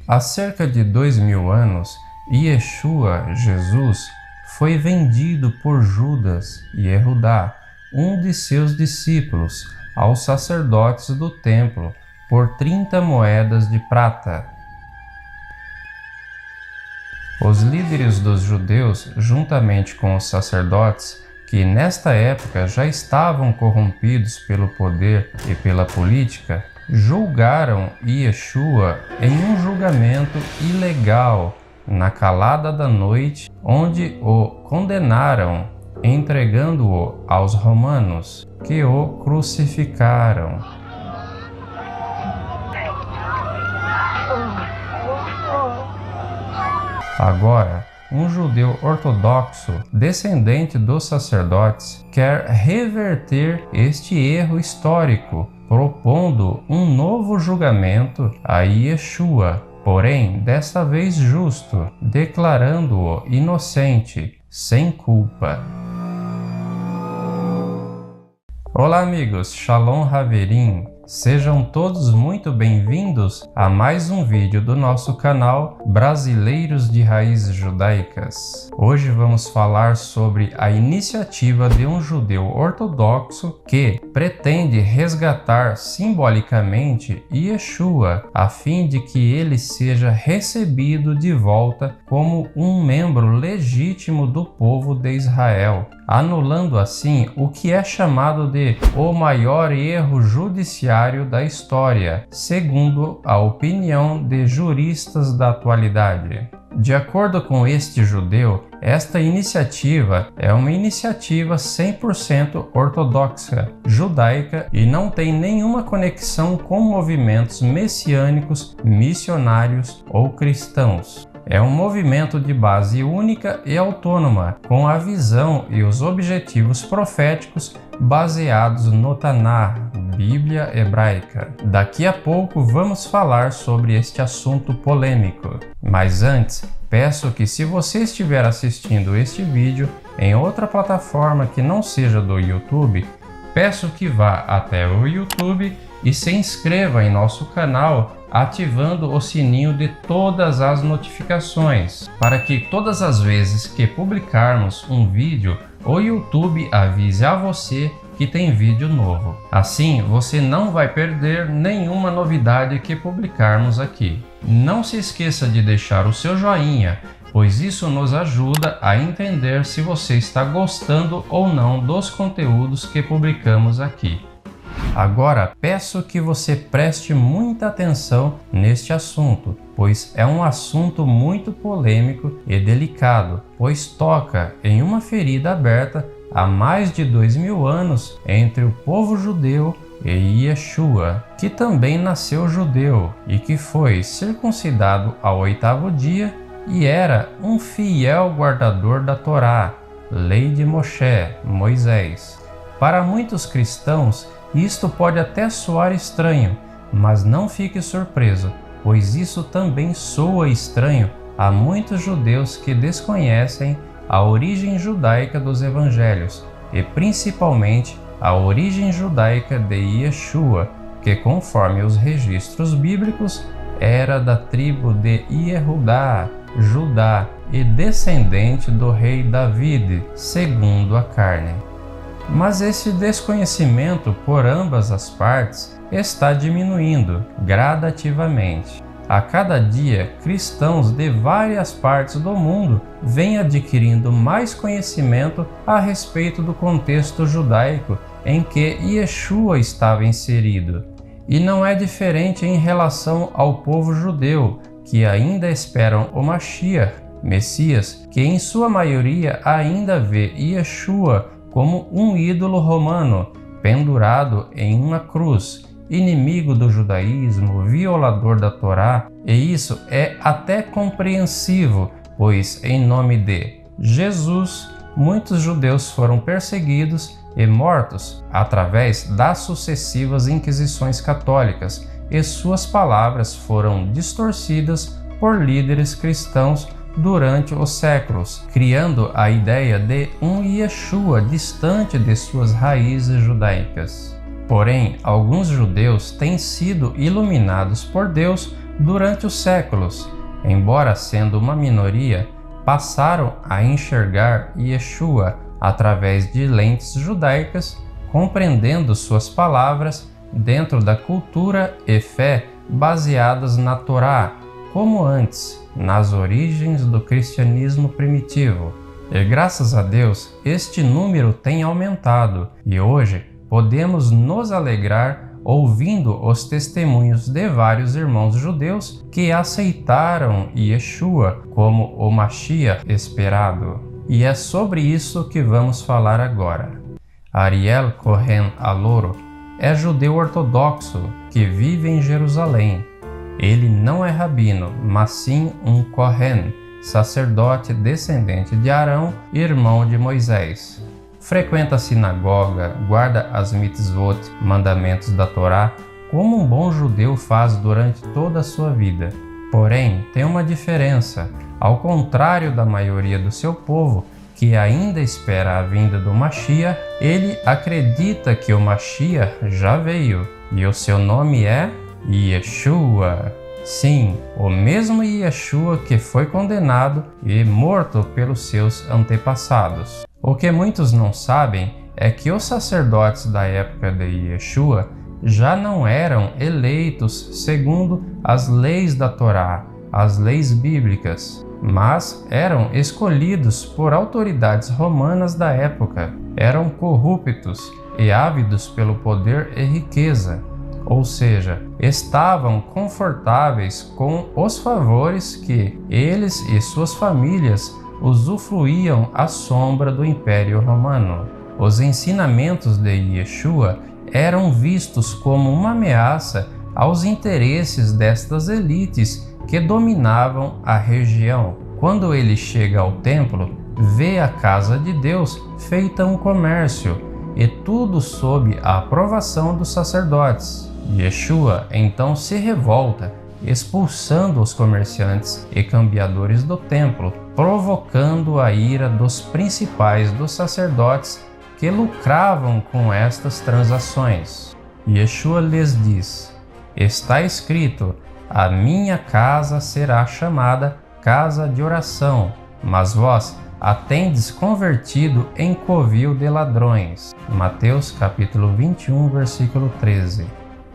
Há cerca de 2000 anos, Yeshua, Jesus, foi vendido por Judas e Yehudá, um de seus discípulos, aos sacerdotes do templo, por 30 moedas de prata. Os líderes dos judeus, juntamente com os sacerdotes, que nesta época já estavam corrompidos pelo poder e pela política, julgaram Yeshua em um julgamento ilegal na calada da noite, onde o condenaram, entregando-o aos romanos, que o crucificaram. Agora, um judeu ortodoxo, descendente dos sacerdotes, quer reverter este erro histórico, propondo um novo julgamento a Yeshua, porém desta vez justo, declarando-o inocente, sem culpa. Olá amigos, Shalom Haverim! Sejam todos muito bem-vindos a mais um vídeo do nosso canal Brasileiros de Raízes Judaicas. Hoje vamos falar sobre a iniciativa de um judeu ortodoxo que pretende resgatar simbolicamente Yeshua, a fim de que ele seja recebido de volta como um membro legítimo do povo de Israel, anulando assim o que é chamado de o maior erro judiciário da história, segundo a opinião de juristas da atualidade. De acordo com este judeu, esta iniciativa é uma iniciativa 100% ortodoxa, judaica e não tem nenhuma conexão com movimentos messiânicos, missionários ou cristãos. É um movimento de base única e autônoma, com a visão e os objetivos proféticos baseados no Taná, Bíblia hebraica. Daqui a pouco vamos falar sobre este assunto polêmico. Mas antes, peço que se você estiver assistindo este vídeo em outra plataforma que não seja do YouTube, peço que vá até o YouTube e se inscreva em nosso canal ativando o sininho de todas as notificações, para que todas as vezes que publicarmos um vídeo, o YouTube avise a você que tem vídeo novo. Assim, você não vai perder nenhuma novidade que publicarmos aqui. Não se esqueça de deixar o seu joinha, pois isso nos ajuda a entender se você está gostando ou não dos conteúdos que publicamos aqui. Agora, peço que você preste muita atenção neste assunto, pois é um assunto muito polêmico e delicado, pois toca em uma ferida aberta há mais de 2000 anos entre o povo judeu e Yeshua, que também nasceu judeu e que foi circuncidado ao 8º dia e era um fiel guardador da Torá, lei de Moshe, Moisés. Para muitos cristãos, isto pode até soar estranho, mas não fique surpreso, pois isso também soa estranho a muitos judeus que desconhecem a origem judaica dos evangelhos e principalmente a origem judaica de Yeshua, que conforme os registros bíblicos era da tribo de Yehudá, Judá e descendente do rei David, segundo a carne. Mas esse desconhecimento por ambas as partes está diminuindo gradativamente. A cada dia, cristãos de várias partes do mundo vêm adquirindo mais conhecimento a respeito do contexto judaico em que Yeshua estava inserido. E não é diferente em relação ao povo judeu, que ainda esperam o Mashiach, Messias, que em sua maioria ainda vê Yeshua como um ídolo romano pendurado em uma cruz, inimigo do judaísmo, violador da Torá, e isso é até compreensível, pois em nome de Jesus, muitos judeus foram perseguidos e mortos através das sucessivas inquisições católicas, e suas palavras foram distorcidas por líderes cristãos durante os séculos, criando a ideia de um Yeshua distante de suas raízes judaicas. Porém, alguns judeus têm sido iluminados por Deus durante os séculos, embora sendo uma minoria, passaram a enxergar Yeshua através de lentes judaicas, compreendendo suas palavras dentro da cultura e fé baseadas na Torá, como antes, nas origens do cristianismo primitivo. E graças a Deus, este número tem aumentado e hoje podemos nos alegrar ouvindo os testemunhos de vários irmãos judeus que aceitaram Yeshua como o Mashiach esperado. E é sobre isso que vamos falar agora. Ariel Cohen Aloro é judeu ortodoxo que vive em Jerusalém. Ele não é rabino, mas sim um Cohen, sacerdote descendente de Arão, irmão de Moisés. Frequenta a sinagoga, guarda as mitzvot, mandamentos da Torá, como um bom judeu faz durante toda a sua vida. Porém, tem uma diferença. Ao contrário da maioria do seu povo, que ainda espera a vinda do Mashiach, ele acredita que o Mashiach já veio, e o seu nome é Yeshua. Sim, o mesmo Yeshua que foi condenado e morto pelos seus antepassados. O que muitos não sabem é que os sacerdotes da época de Yeshua já não eram eleitos segundo as leis da Torá, as leis bíblicas, mas eram escolhidos por autoridades romanas da época. Eram corruptos e ávidos pelo poder e riqueza, ou seja, estavam confortáveis com os favores que eles e suas famílias usufruíam à sombra do Império Romano. Os ensinamentos de Yeshua eram vistos como uma ameaça aos interesses destas elites que dominavam a região. Quando ele chega ao templo, vê a casa de Deus feita um comércio, e tudo sob a aprovação dos sacerdotes. Yeshua então se revolta, expulsando os comerciantes e cambiadores do templo, provocando a ira dos principais dos sacerdotes que lucravam com estas transações. Yeshua lhes diz: está escrito, a minha casa será chamada casa de oração, mas vós a tendes convertido em covil de ladrões. Mateus capítulo 21, versículo 13.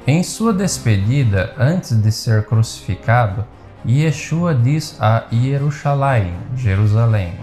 Em sua despedida, antes de ser crucificado, Yeshua diz a Jerusalém, Jerusalém,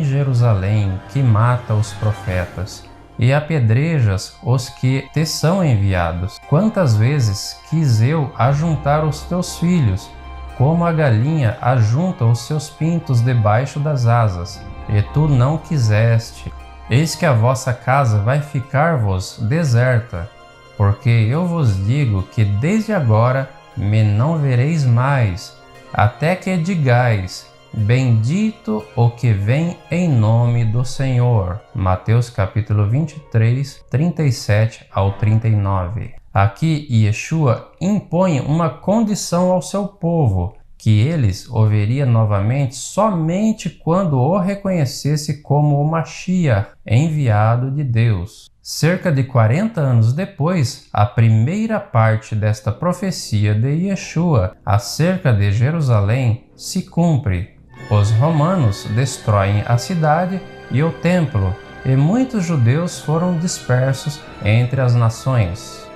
Jerusalém, que mata os profetas e apedrejas os que te são enviados. Quantas vezes quis eu ajuntar os teus filhos, como a galinha ajunta os seus pintos debaixo das asas, e tu não quiseste. Eis que a vossa casa vai ficar-vos deserta, porque eu vos digo que desde agora me não vereis mais, até que digais, bendito o que vem em nome do Senhor. Mateus capítulo 23, 37 ao 39. Aqui Yeshua impõe uma condição ao seu povo, que eles o veria novamente somente quando o reconhecesse como o Mashiach, enviado de Deus. Cerca de 40 anos depois, a primeira parte desta profecia de Yeshua acerca de Jerusalém se cumpre. Os romanos destroem a cidade e o templo, e muitos judeus foram dispersos entre as nações.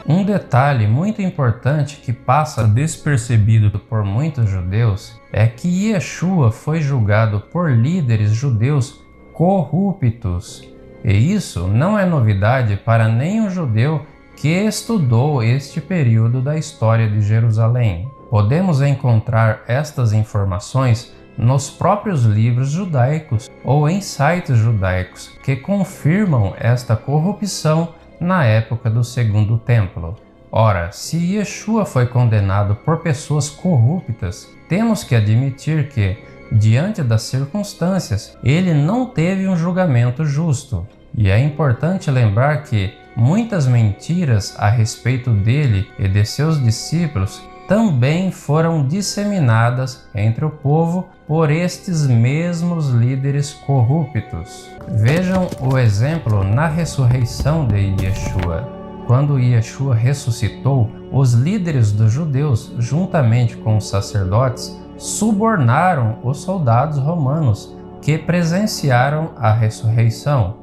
Um detalhe muito importante que passa despercebido por muitos judeus é que Yeshua foi julgado por líderes judeus corruptos. E isso não é novidade para nenhum judeu que estudou este período da história de Jerusalém. Podemos encontrar estas informações nos próprios livros judaicos ou em sites judaicos que confirmam esta corrupção na época do Segundo Templo. Ora, se Yeshua foi condenado por pessoas corruptas, temos que admitir que, diante das circunstâncias, ele não teve um julgamento justo. E é importante lembrar que muitas mentiras a respeito dele e de seus discípulos também foram disseminadas entre o povo por estes mesmos líderes corruptos. Vejam o exemplo na ressurreição de Yeshua. quando Yeshua ressuscitou, os líderes dos judeus, juntamente com os sacerdotes, subornaram os soldados romanos que presenciaram a ressurreição,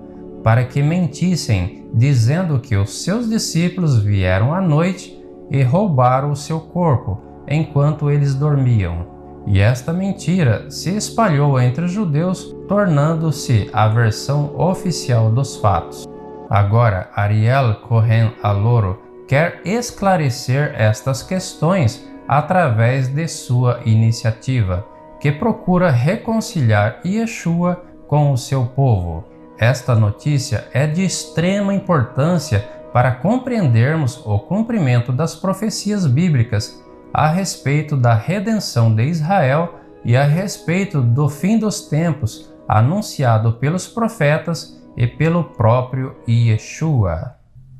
para que mentissem, dizendo que os seus discípulos vieram à noite e roubaram o seu corpo, enquanto eles dormiam. E esta mentira se espalhou entre os judeus, tornando-se a versão oficial dos fatos. Agora, Ariel Cohen Aloro quer esclarecer estas questões através de sua iniciativa, que procura reconciliar Yeshua com o seu povo. Esta notícia é de extrema importância para compreendermos o cumprimento das profecias bíblicas a respeito da redenção de Israel e a respeito do fim dos tempos anunciado pelos profetas e pelo próprio Yeshua.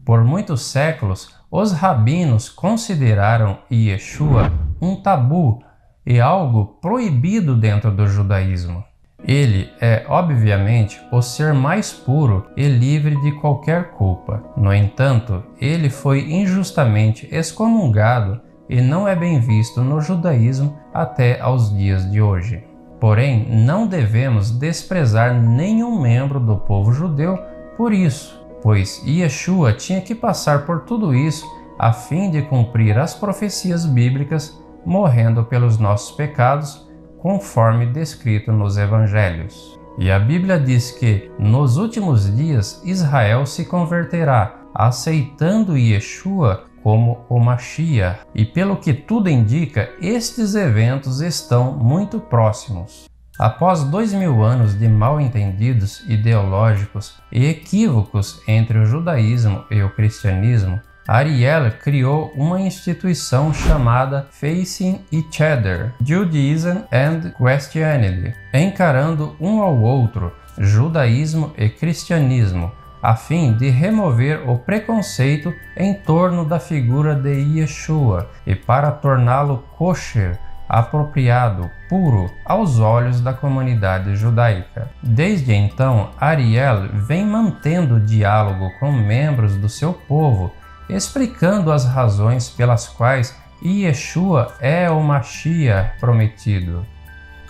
Por muitos séculos, os rabinos consideraram Yeshua um tabu e algo proibido dentro do judaísmo. Ele é, obviamente, o ser mais puro e livre de qualquer culpa. No entanto, ele foi injustamente excomungado e não é bem visto no judaísmo até aos dias de hoje. Porém, não devemos desprezar nenhum membro do povo judeu por isso, pois Yeshua tinha que passar por tudo isso a fim de cumprir as profecias bíblicas, morrendo pelos nossos pecados, conforme descrito nos evangelhos. E a Bíblia diz que, nos últimos dias, Israel se converterá, aceitando Yeshua como o Mashiach, e pelo que tudo indica, estes eventos estão muito próximos. Após 2000 anos de mal-entendidos ideológicos e equívocos entre o judaísmo e o cristianismo, Ariel criou uma instituição chamada Facing Each Other, Judaism and Christianity, encarando um ao outro, judaísmo e cristianismo, a fim de remover o preconceito em torno da figura de Yeshua e para torná-lo kosher, apropriado, puro aos olhos da comunidade judaica. Desde então, Ariel vem mantendo diálogo com membros do seu povo, explicando as razões pelas quais Yeshua é o Mashiach prometido.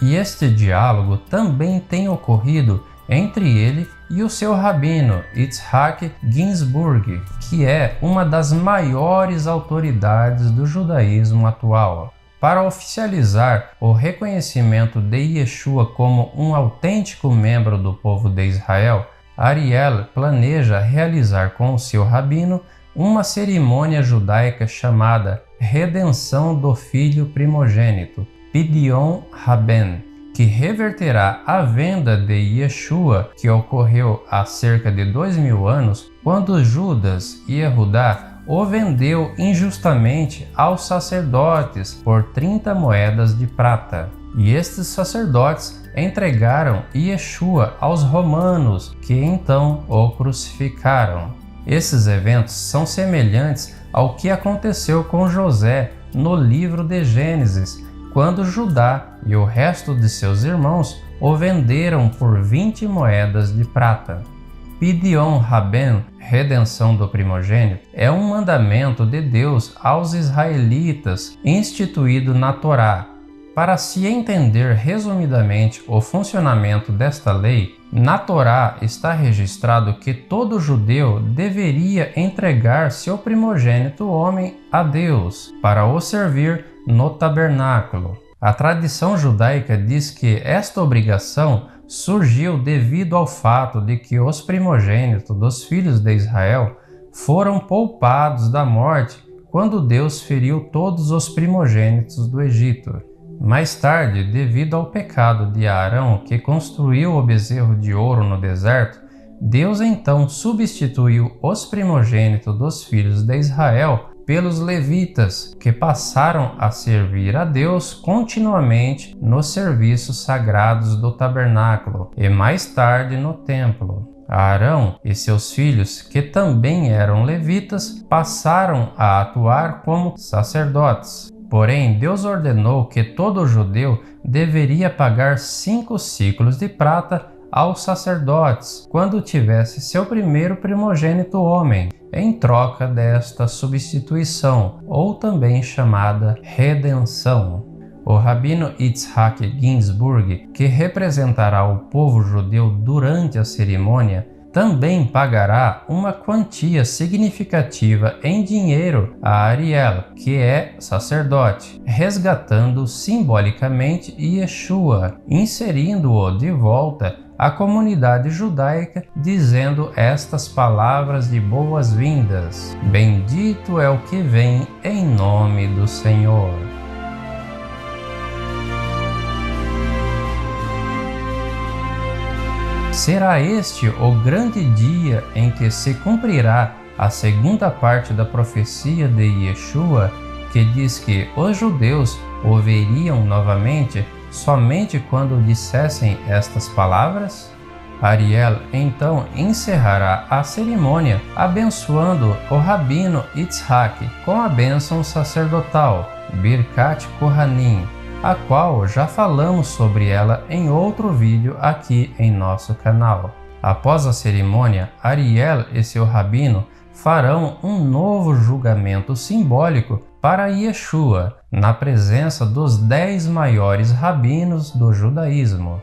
E este diálogo também tem ocorrido entre ele e o seu rabino Yitzhak Ginsburg, que é uma das maiores autoridades do judaísmo atual. Para oficializar o reconhecimento de Yeshua como um autêntico membro do povo de Israel, Ariel planeja realizar com o seu rabino uma cerimônia judaica chamada Redenção do Filho Primogênito, Pidyon Haben, que reverterá a venda de Yeshua que ocorreu há cerca de 2000 anos, quando Judas e Yehudá o vendeu injustamente aos sacerdotes por 30 moedas de prata. E estes sacerdotes entregaram Yeshua aos romanos, que então o crucificaram. Esses eventos são semelhantes ao que aconteceu com José no livro de Gênesis, quando Judá e o resto de seus irmãos o venderam por 20 moedas de prata. Pidyon Haben, redenção do primogênito, é um mandamento de Deus aos israelitas instituído na Torá. Para se entender resumidamente o funcionamento desta lei, na Torá está registrado que todo judeu deveria entregar seu primogênito homem a Deus para o servir no tabernáculo. A tradição judaica diz que esta obrigação surgiu devido ao fato de que os primogênitos dos filhos de Israel foram poupados da morte quando Deus feriu todos os primogênitos do Egito. Mais tarde, devido ao pecado de Arão, que construiu o bezerro de ouro no deserto, Deus então substituiu os primogênitos dos filhos de Israel pelos levitas, que passaram a servir a Deus continuamente nos serviços sagrados do tabernáculo e mais tarde no templo. Arão e seus filhos, que também eram levitas, passaram a atuar como sacerdotes. Porém, Deus ordenou que todo judeu deveria pagar 5 ciclos de prata aos sacerdotes quando tivesse seu primeiro primogênito homem, em troca desta substituição, ou também chamada redenção. O rabino Yitzhak Ginsburg, que representará o povo judeu durante a cerimônia, também pagará uma quantia significativa em dinheiro a Ariel, que é sacerdote, resgatando simbolicamente Yeshua, inserindo-o de volta à comunidade judaica, dizendo estas palavras de boas-vindas: Bendito é o que vem em nome do Senhor. Será este o grande dia em que se cumprirá a segunda parte da profecia de Yeshua, que diz que os judeus o veriam novamente somente quando dissessem estas palavras? Ariel então encerrará a cerimônia abençoando o rabino Yitzhak com a bênção sacerdotal, Birkat Kohanim, a qual já falamos sobre ela em outro vídeo aqui em nosso canal. Após a cerimônia, Ariel e seu rabino farão um novo julgamento simbólico para Yeshua, na presença dos 10 maiores rabinos do judaísmo.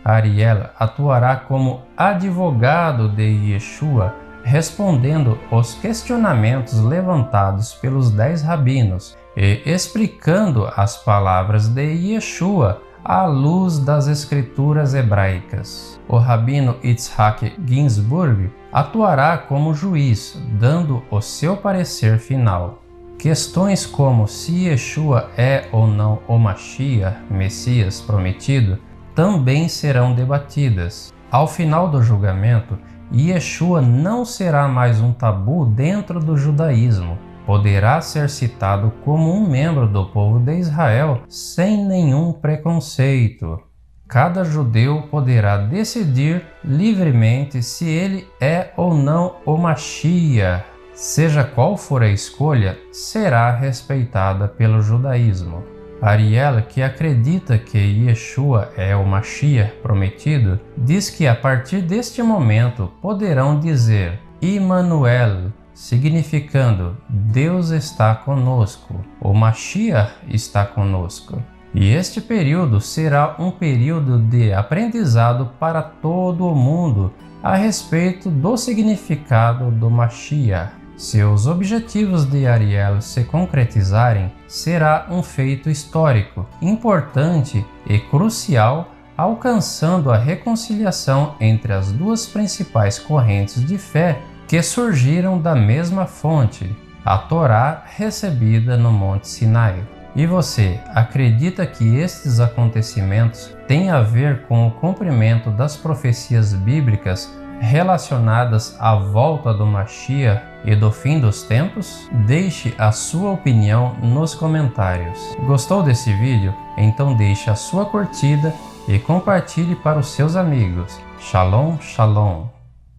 Ariel atuará como advogado de Yeshua, respondendo aos questionamentos levantados pelos 10 rabinos e explicando as palavras de Yeshua à luz das escrituras hebraicas. O rabino Yitzhak Ginsburg atuará como juiz, dando o seu parecer final. Questões como se Yeshua é ou não o Mashiach, Messias prometido, também serão debatidas. Ao final do julgamento, Yeshua não será mais um tabu dentro do judaísmo. Poderá ser citado como um membro do povo de Israel sem nenhum preconceito. Cada judeu poderá decidir livremente se ele é ou não o Mashiach. Seja qual for a escolha, será respeitada pelo judaísmo. Ariel, que acredita que Yeshua é o Mashiach prometido, diz que a partir deste momento poderão dizer Immanuel, significando Deus está conosco, o Mashiach está conosco. E este período será um período de aprendizado para todo o mundo a respeito do significado do Mashiach. Se os objetivos de Ariel se concretizarem, será um feito histórico, importante e crucial, alcançando a reconciliação entre as duas principais correntes de fé que surgiram da mesma fonte, a Torá recebida no Monte Sinai. E você acredita que estes acontecimentos têm a ver com o cumprimento das profecias bíblicas relacionadas à volta do Mashiach e do fim dos tempos? Deixe a sua opinião nos comentários. Gostou desse vídeo? Então deixe a sua curtida e compartilhe para os seus amigos. Shalom, shalom!